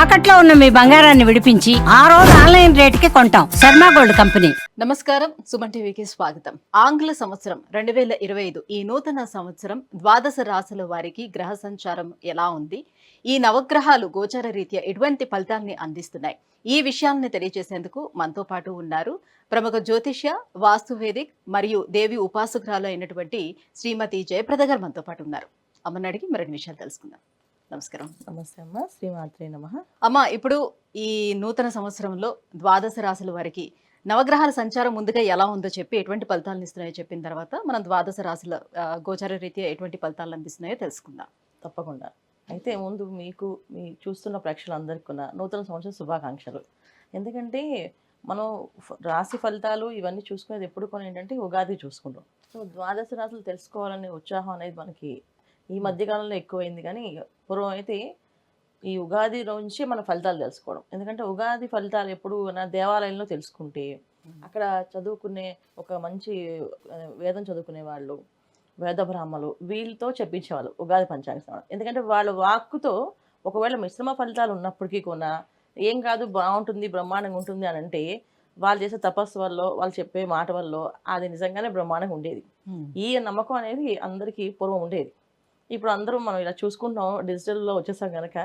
తాకట్లో ఉన్న మీ బంగారాన్ని విడిపించి ఆ రోజు ఆన్లైన్ రేటుకి కొంటాం. Sharma gold company. నమస్కారం, సుమన్ టీవీకి స్వాగతం. ఆంగ్ల సంవత్సరం 2025 ఈ నూతన సంవత్సరం ద్వాదశ రాశుల వారికి గ్రహ సంచారం ఎలా ఉంది, ఈ నవగ్రహాలు గోచార రీత్యా ఎటువంటి ఫలితాన్ని అందిస్తున్నాయి, ఈ విషయాలను తెలియజేసేందుకు మనతో పాటు ఉన్నారు ప్రముఖ జ్యోతిష్య, వాస్తువేదిక్ మరియు దేవి ఉపాసకురాలు అయినటువంటి శ్రీమతి జయప్రద గారు మనతో పాటు ఉన్నారు. అమ్మని అడిగి మరిన్ని విషయాలు తెలుసుకుందాం. నమస్కారం. నమస్తే అమ్మ. శ్రీమాత్రే నమః. అమ్మ, ఇప్పుడు ఈ నూతన సంవత్సరంలో ద్వాదశ రాశుల వారికి నవగ్రహాల సంచారం ముందుగా ఎలా ఉందో చెప్పి ఎటువంటి ఫలితాలను ఇస్తున్నాయో చెప్పిన తర్వాత మనం ద్వాదశ రాశుల గోచార రీత్యా ఎటువంటి ఫలితాలు అందిస్తున్నాయో తెలుసుకుందాం. తప్పకుండా. అయితే ముందు మీకు మీ చూస్తున్న ప్రేక్షకులందరికీ కూడా నూతన సంవత్సర శుభాకాంక్షలు. ఎందుకంటే మనం రాశి ఫలితాలు ఇవన్నీ చూసుకునేది ఎప్పుడు కొని ఏంటంటే ఉగాది చూసుకుంటాం. సో ద్వాదశ రాశులు తెలుసుకోవాలనే ఉత్సాహం అనేది మనకి ఈ మధ్యకాలంలో ఎక్కువైంది. కానీ పూర్వం అయితే ఈ ఉగాది నుంచి మన ఫలితాలు తెలుసుకోవడం. ఎందుకంటే ఉగాది ఫలితాలు ఎప్పుడు నా దేవాలయంలో తెలుసుకుంటే అక్కడ చదువుకునే ఒక మంచి వేదం చదువుకునే వాళ్ళు, వేద బ్రాహ్మలు వీళ్ళతో చెప్పించేవాళ్ళు ఉగాది పంచాంగ శ్రవణం. ఎందుకంటే వాళ్ళ వాక్కుతో ఒకవేళ మిశ్రమ ఫలితాలు ఉన్నప్పటికీ కూడా ఏం కాదు, బాగుంటుంది, బ్రహ్మాండంగా ఉంటుంది అని అంటే వాళ్ళు చేసే తపస్సు వల్ల, వాళ్ళు చెప్పే మాట వల్ల అది నిజంగానే బ్రహ్మాండంగా ఉండేది. ఈ నమ్మకం అనేది అందరికీ పూర్వం ఉండేది. ఇప్పుడు అందరూ మనం ఇలా చూసుకుంటున్నాం, డిజిటల్లో వచ్చేసాం కనుక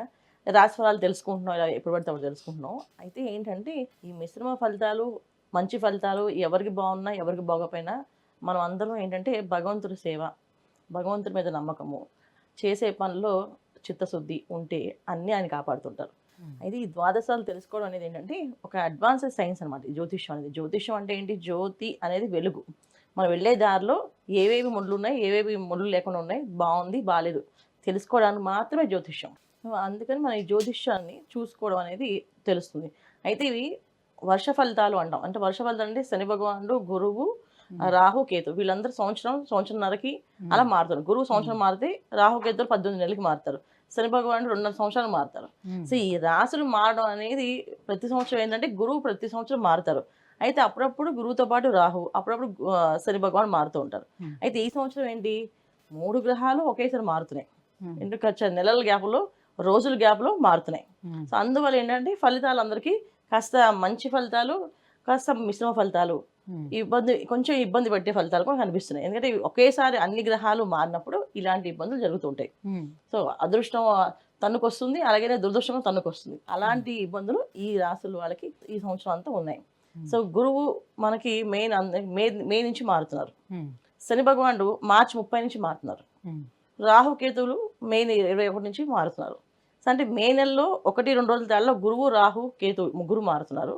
రాశి ఫలాలు తెలుసుకుంటున్నాం, ఇలా ఎప్పుడు పడితే అప్పుడు తెలుసుకుంటున్నాం. అయితే ఏంటంటే ఈ మిశ్రమ ఫలితాలు, మంచి ఫలితాలు ఎవరికి బాగున్నా ఎవరికి బాగోపోయినా మనం అందరం ఏంటంటే భగవంతుడి సేవ, భగవంతుడి మీద నమ్మకము, చేసే పనిలో చిత్తశుద్ధి ఉంటే అన్నీ ఆయన కాపాడుతుంటారు. అయితే ఈ ద్వాదశాలు తెలుసుకోవడం అనేది ఏంటంటే ఒక అడ్వాన్స్డ్ సైన్స్ అనమాట. జ్యోతిష్యం అనేది, జ్యోతిష్యం అంటే ఏంటి, జ్యోతి అనేది వెలుగు. మనం వెళ్ళే దారిలో ఏవేవి ముళ్ళు ఉన్నాయి, ఏవేవి ముళ్ళు లేకుండా ఉన్నాయి, బాగుంది బాగాలేదు తెలుసుకోవడానికి మాత్రమే జ్యోతిష్యం. అందుకని మనం ఈ జ్యోతిష్యాన్ని చూసుకోవడం అనేది తెలుస్తుంది. అయితే ఇవి వర్ష ఫలితాలు అంటాం. అంటే వర్ష ఫలితాలు అంటే శని భగవానుడు, గురువు, రాహు, కేతు వీళ్ళందరూ సంవత్సరంన్నరకి అలా మారుతారు. గురువు సంవత్సరం మారితే రాహు కేతులు 18 నెలలకి మారుతారు. శని భగవానుడు 2.5 సంవత్సరాలు మారుతారు. సో ఈ రాశులు మారడం అనేది ప్రతి సంవత్సరం ఏంటంటే గురువు ప్రతి సంవత్సరం మారుతారు. అయితే అప్పుడప్పుడు గురువుతో పాటు రాహు, అప్పుడప్పుడు శని భగవాన్ మారుతూ ఉంటారు. అయితే ఈ సంవత్సరం ఏంటి, 3 గ్రహాలు ఒకేసారి మారుతున్నాయి. ఎందుకు నెలల గ్యాప్లో, రోజుల గ్యాప్లో మారుతున్నాయి. సో అందువల్ల ఏంటంటే ఫలితాలు అందరికీ కాస్త మంచి ఫలితాలు, కాస్త మిశ్రమ ఫలితాలు, కొంచెం ఇబ్బంది పెట్టే ఫలితాలు కూడా కనిపిస్తున్నాయి. ఎందుకంటే ఒకేసారి అన్ని గ్రహాలు మారినప్పుడు ఇలాంటి ఇబ్బందులు జరుగుతుంటాయి. సో అదృష్టం తన్నుకొస్తుంది, అలాగే దురదృష్టం తన్నుకొస్తుంది. అలాంటి ఇబ్బందులు ఈ రాశుల వాళ్ళకి ఈ సంవత్సరం అంతా ఉన్నాయి. సో గురువు మనకి మే నుంచి మారుతున్నారు. శని భగవానుడు మార్చి 30 నుంచి మారుతున్నారు. రాహుకేతువులు మే 21 నుంచి మారుతున్నారు. సో అంటే మే నెలలో 1-2 రోజుల తేడాలో గురువు, రాహు, కేతు ముగ్గురు మారుతున్నారు.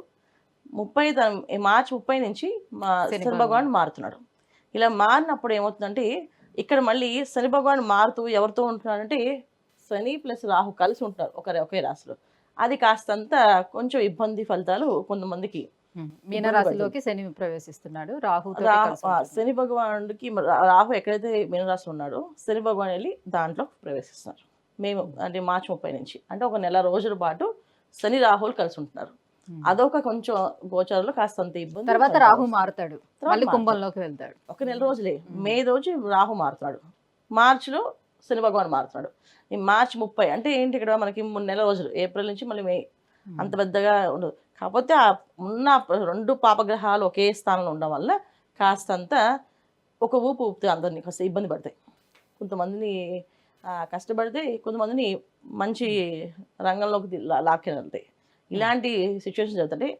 మార్చి 30 నుంచి శని భగవానుడు మారుతున్నాడు. ఇలా మారినప్పుడు ఏమవుతుందంటే ఇక్కడ మళ్ళీ శని భగవానుడు మారుతూ ఎవరితో ఉంటున్నాడంటే శని ప్లస్ రాహు కలిసి ఉంటున్నారు ఒకే రాశిలో. అది కాస్తంత కొంచెం ఇబ్బంది ఫలితాలు కొంతమందికి. మీనరాశిలోకి శని ప్రవేశిస్తున్నాడు. శని భగవానుడికి రాహు ఎక్కడైతే మీనరాశి ఉన్నాడో శని భగవాన్ వెళ్ళి దాంట్లో ప్రవేశిస్తున్నారు. మేము అంటే మార్చి 30 నుంచి అంటే ఒక నెల రోజుల పాటు శని రాహులు కలిసి ఉంటున్నారు. అదొక కొంచెం గోచారంలో కాస్తంత ఇబ్బంది. తర్వాత రాహు మారుతాడు, మళ్ళీ కుంభంలోకి వెళ్తాడు. ఒక నెల రోజులే, మే రోజు రాహు మారుతున్నాడు, మార్చిలో శని భగవాన్ మారుతున్నాడు. ఈ మార్చి 30 అంటే ఏంటి, ఇక్కడ మనకి 3 నెలల రోజులు, ఏప్రిల్ నుంచి మళ్ళీ మే, అంత పెద్దగా ఉండదు. కాకపోతే ఆ ఉన్న 2 పాపగ్రహాలు ఒకే స్థానంలో ఉండడం వల్ల కాస్తంత ఒక ఊపు ఊపితే అందరినీ కాస్త ఇబ్బంది పడతాయి. కొంతమందిని కష్టపడితే కొంతమందిని మంచి రంగంలోకి లాక్కి వెళ్తాయి. ఇలాంటి సిచ్యువేషన్ జరుగుతుంటే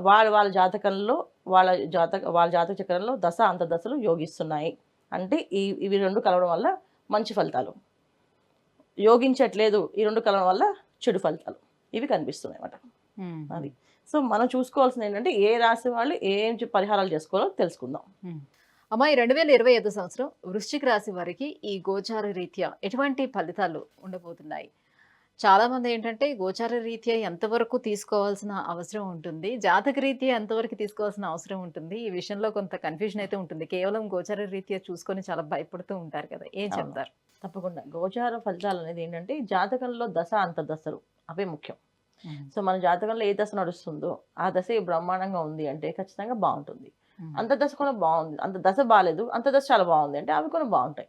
వాళ్ళ జాతకంలో వాళ్ళ జాతక చక్రంలో దశ అంతర్దశలు యోగిస్తున్నాయి అంటే ఇవి 2 కలవడం వల్ల మంచి ఫలితాలు, యోగించట్లేదు ఈ 2 కలవడం వల్ల చెడు ఫలితాలు ఇవి కనిపిస్తున్నాయి అన్నమాట. అది సో మనం చూసుకోవాల్సింది ఏంటంటే ఏ రాశి వాళ్ళు ఏం పరిహారాలు చేసుకోవాలో తెలుసుకుందాం. అమ్మా, ఈ 2025 సంవత్సరం వృశ్చిక రాశి వారికి ఈ గోచార రీత్యా ఎటువంటి ఫలితాలు ఉండబోతున్నాయి? చాలా మంది ఏంటంటే గోచార రీత్యా ఎంతవరకు తీసుకోవాల్సిన అవసరం ఉంటుంది, జాతక రీత్యా ఎంతవరకు తీసుకోవాల్సిన అవసరం ఉంటుంది, ఈ విషయంలో కొంత కన్ఫ్యూజన్ అయితే ఉంటుంది. కేవలం గోచార రీత్యా చూసుకొని చాలా భయపడుతూ ఉంటారు కదా, ఏం చెప్తారు? తప్పకుండా గోచార ఫలితాలు అనేది ఏంటంటే జాతకంలో దశ అంతర్దశలు అవే ముఖ్యం. సో మన జాతకంలో ఏ దశ నడుస్తుందో ఆ దశ బ్రహ్మాండంగా ఉంది అంటే ఖచ్చితంగా బాగుంటుంది. అంతర్దశ కూడా బాగుంది, అంత దశ బాగాలేదు, అంతర్దశ చాలా బాగుంది అంటే అవి కూడా బాగుంటాయి.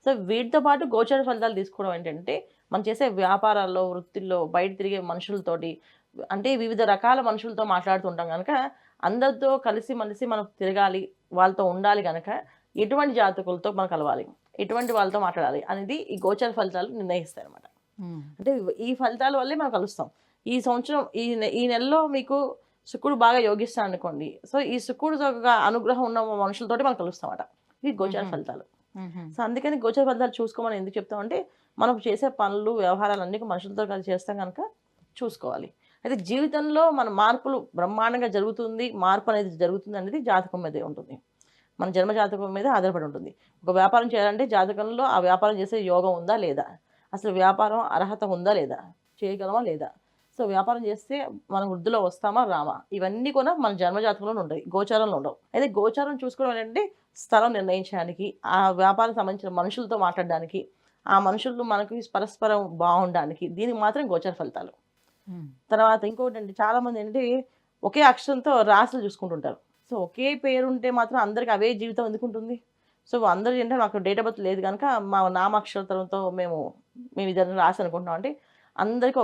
సో వీటితో పాటు గోచార ఫలితాలు తీసుకోవడం ఏంటంటే మనం చేసే వ్యాపారాల్లో, వృత్తిల్లో, బయట తిరిగే మనుషులతోటి అంటే వివిధ రకాల మనుషులతో మాట్లాడుతుంటాం కనుక అందరితో కలిసి మలిసి మనం తిరగాలి, వాళ్ళతో ఉండాలి కనుక ఎటువంటి జాతకులతో మనం కలవాలి, ఎటువంటి వాళ్ళతో మాట్లాడాలి అనేది ఈ గోచర ఫలితాలు నిర్ణయిస్తాయి అనమాట. అంటే ఈ ఫలితాల వల్లే మనం కలుస్తాం. ఈ సంవత్సరం ఈ నెలలో మీకు శుక్రుడు బాగా యోగిస్తాడు అనుకోండి, సో ఈ శుక్రుడు ఒక అనుగ్రహం ఉన్న మనుషులతోటి మనం కలుస్తామట. ఇవి గోచర ఫలితాలు. సో అందుకని గోచర ఫలితాలు చూసుకోమని ఎందుకు చెప్తామంటే మనం చేసే పనులు, వ్యవహారాలు అన్ని మనుషులతో కలిసి చేస్తాం కనుక చూసుకోవాలి. అయితే జీవితంలో మన మార్పులు బ్రహ్మాండంగా జరుగుతుంది, మార్పు అనేది జరుగుతుంది అనేది జాతకం మీదే ఉంటుంది, మన జన్మ జాతకం మీద ఆధారపడి ఉంటుంది. ఒక వ్యాపారం చేయాలంటే జాతకంలో ఆ వ్యాపారం చేసే యోగం ఉందా లేదా, అసలు వ్యాపారం అర్హత ఉందా లేదా, చేయగలమా లేదా, సో వ్యాపారం చేస్తే మనం వృద్ధిలో వస్తామా రామా, ఇవన్నీ కూడా మన జన్మ జాతకంలో ఉంటాయి, గోచారంలో ఉండవు. అయితే గోచారం చూసుకోవడం ఏంటంటే స్థలం నిర్ణయించడానికి, ఆ వ్యాపారం సంబంధించిన మనుషులతో మాట్లాడడానికి, ఆ మనుషులు మనకి పరస్పరం బాగుండడానికి, దీనికి మాత్రం గోచర ఫలితాలు. తర్వాత ఇంకోటి అండి, చాలా మంది ఏంటంటే ఒకే అక్షరంతో రాశులు చూసుకుంటుంటారు. సో ఒకే పేరు ఉంటే మాత్రం అందరికి అవే జీవితం ఎందుకుంటుంది. సో అందరూ ఏంటంటే నాకు డేట్ ఆఫ్ బర్త్ లేదు కనుక మా నామాక్షరంతో మేము ఇద్దరు రాసి అనుకుంటున్నాం అంటే అందరికీ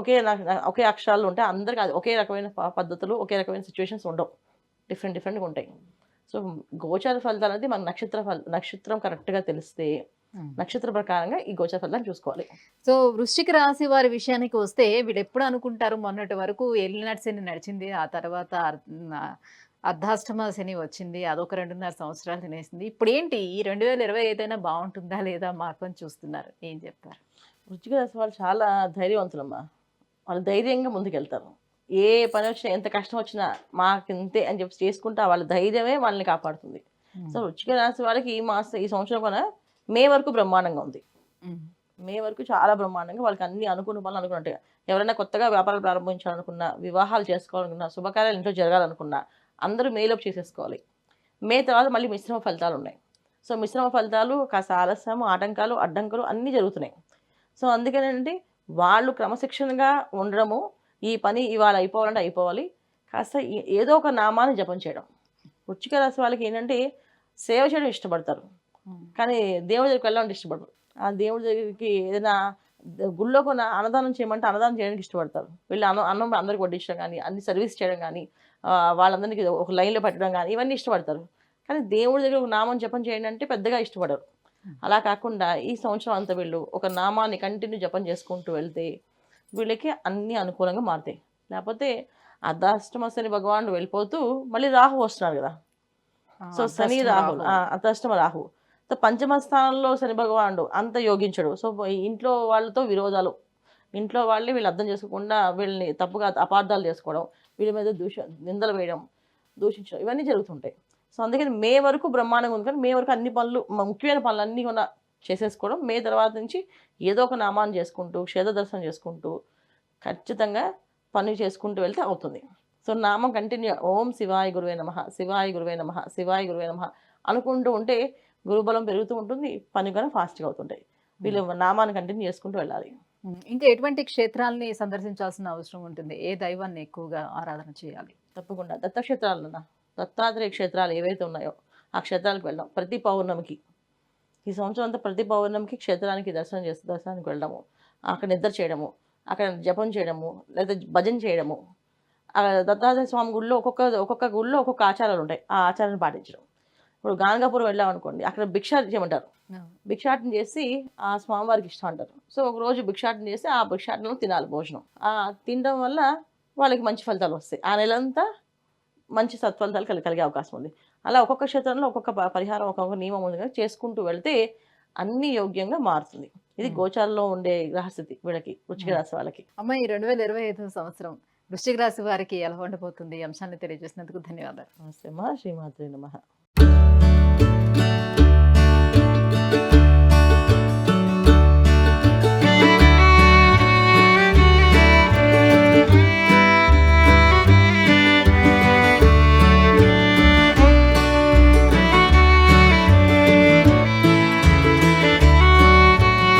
ఒకే అక్షరాలు ఉంటాయి, అందరికి ఒకే రకమైన పద్ధతులు, ఒకే రకమైన సిచ్యువేషన్స్ ఉండవు, డిఫరెంట్గా ఉంటాయి. సో గోచార ఫలితాలు అనేది మనకు నక్షత్రం కరెక్ట్గా తెలిస్తే నక్షత్ర ప్రకారంగా ఈ గోచర ఫలితాలు చూసుకోవాలి. సో వృశ్చిక రాశి వారి విషయానికి వస్తే వీళ్ళు ఎప్పుడు అనుకుంటారు, మొన్నటి వరకు ఏలినాటి శని నడిచింది, ఆ తర్వాత అర్ధాష్టమ శని వచ్చింది, అదొక 2.5 సంవత్సరాలు తినేసింది. ఇప్పుడు ఏంటి ఈ 2020 ఏదైనా బాగుంటుందా లేదా మార్పు అని చూస్తున్నారు, ఏం చెప్తారు? వృశ్చిక రాశి వాళ్ళు చాలా ధైర్యవంతులమ్మా. వాళ్ళు ధైర్యంగా ముందుకెళ్తారు. ఏ పని వచ్చినా, ఎంత కష్టం వచ్చినా మాకు ఇంతే అని చెప్పి చేసుకుంటా వాళ్ళ ధైర్యమే వాళ్ళని కాపాడుతుంది. సో వృశ్చిక రాశి వాళ్ళకి ఈ సంవత్సరం కూడా మే వరకు బ్రహ్మాండంగా ఉంది. మే వరకు చాలా బ్రహ్మాండంగా వాళ్ళకి అన్ని అనుకున్న పనులు అనుకున్నట్టుగా, ఎవరైనా కొత్తగా వ్యాపారాలు ప్రారంభించాలనుకున్నా, వివాహాలు చేసుకోవాలనుకున్నా, శుభకార్యాలు ఇంట్లో జరగాలనుకున్నా అందరూ మేలోపు చేసేసుకోవాలి. మే తర్వాత మళ్ళీ మిశ్రమ ఫలితాలు ఉన్నాయి. సో మిశ్రమ ఫలితాలు కాస్త ఆలస్యం, ఆటంకాలు, అడ్డంకులు అన్నీ జరుగుతున్నాయి. సో అందుకనేంటి వాళ్ళు క్రమశిక్షణగా ఉండడము, ఈ పని ఇవాళ అయిపోవాలంటే అయిపోవాలి, కాస్త ఏదో ఒక నామాన్ని జపం చేయడం. వృశ్చిక రాశి వాళ్ళకి ఏంటంటే సేవ చేయడం ఇష్టపడతారు, కానీ దేవుడి దగ్గరికి వెళ్ళాలంటే ఇష్టపడరు. ఆ దేవుడి దగ్గరికి ఏదైనా గుళ్ళో కొన్ని అన్నదానం చేయమంటే అన్నదానం చేయడానికి ఇష్టపడతారు. వీళ్ళు అన్నం అందరికి వడ్డించడం కానీ, అన్ని సర్వీస్ చేయడం కానీ, వాళ్ళందరికీ ఒక లైన్లో పెట్టడం కానీ ఇవన్నీ ఇష్టపడతారు. కానీ దేవుడి దగ్గర ఒక నామం జపం చేయండి అంటే పెద్దగా ఇష్టపడరు. అలా కాకుండా ఈ సంవత్సరం అంతా వీళ్ళు ఒక నామాన్ని కంటిన్యూ జపం చేసుకుంటూ వెళ్తే వీళ్ళకి అన్నీ అనుకూలంగా మారుతాయి. లేకపోతే అర్ధాష్టమ శని భగవానుడు వెళ్ళిపోతూ మళ్ళీ రాహు వస్తున్నారు కదా. సో శని రాహు, అర్ధాష్టమ రాహు. సో పంచమ స్థానంలో శని భగవానుడు అంత యోగించడు. సో ఇంట్లో వాళ్ళతో విరోధాలు, ఇంట్లో వాళ్ళని వీళ్ళు అర్థం చేసుకోకుండా వీళ్ళని తప్పుగా అపార్థాలు చేసుకోవడం, వీళ్ళ మీద నిందలు వేయడం, దూషించడం, ఇవన్నీ జరుగుతుంటాయి. సో అందుకని మే వరకు బ్రహ్మాండంగా ఉంది. కానీ మే వరకు అన్ని పనులు, ముఖ్యమైన పనులన్నీ కూడా చేసేసుకోవడం, మే తర్వాత నుంచి ఏదో ఒక నామాన్ని చేసుకుంటూ, క్షేత్ర దర్శనం చేసుకుంటూ ఖచ్చితంగా పని చేసుకుంటూ వెళ్తే అవుతుంది. సో నామం కంటిన్యూ ఓం శివాయ గురువే నమః, శివాయ గురువే నమః, శివాయ గురువే నమః అనుకుంటూ ఉంటే గురుబలం పెరుగుతూ ఉంటుంది, పని కూడా ఫాస్ట్గా అవుతుంటాయి. వీళ్ళు నామాన్ని కంటిన్యూ చేసుకుంటూ వెళ్ళాలి. ఇంకా ఎటువంటి క్షేత్రాలని సందర్శించాల్సిన అవసరం ఉంటుంది, ఏ దైవాన్ని ఎక్కువగా ఆరాధన చేయాలి? తప్పకుండా దత్తక్షేత్రాలన్నా, దత్తాత్రేయ క్షేత్రాలు ఏవైతే ఉన్నాయో ఆ క్షేత్రాలకు వెళ్దాం. ప్రతి పౌర్ణమికి, ఈ సంవత్సరం అంతా ప్రతి పౌర్ణమికి క్షేత్రానికి దర్శనానికి వెళ్ళడము, అక్కడ నిద్ర చేయడము, అక్కడ జపం చేయడము, లేదా భజన చేయడము. దత్తాత్రేయ స్వామి గుడిలో ఒక్కొక్క గుడిలో ఒక్కొక్క ఆచారాలు ఉంటాయి, ఆ ఆచారాన్ని పాటించడం. ఇప్పుడు గాంగాపురం వెళ్ళామనుకోండి, అక్కడ భిక్షాటన చేయమంటారు. భిక్షాటన చేసి ఆ స్వామివారికి ఇష్టం అంటారు. సో ఒక రోజు భిక్షాటన చేసి ఆ భిక్షాటనలో తినాలి భోజనం. తినడం వల్ల వాళ్ళకి మంచి ఫలితాలు వస్తాయి, ఆ నెలంతా మంచి సత్ఫలితాలు కలిగే అవకాశం ఉంది. అలా ఒక్కొక్క క్షేత్రంలో ఒక్కొక్క పరిహారం, ఒక్కొక్క నియమం ఉంది కదా, చేసుకుంటూ వెళ్తే అన్ని యోగ్యంగా మారుతుంది. ఇది గోచారంలో ఉండే గ్రహస్థితి వీళ్ళకి, వృశ్చిక రాశి వాళ్ళకి. అమ్మ, ఈ 2025 సంవత్సరం వృశ్చిక రాశి వారికి ఎలా ఉండబోతుంది? ఈ అంశాన్ని తెలియజేసినందుకు ధన్యవాదాలు. నమస్తే అమ్మా. శ్రీమాత్రే నమః.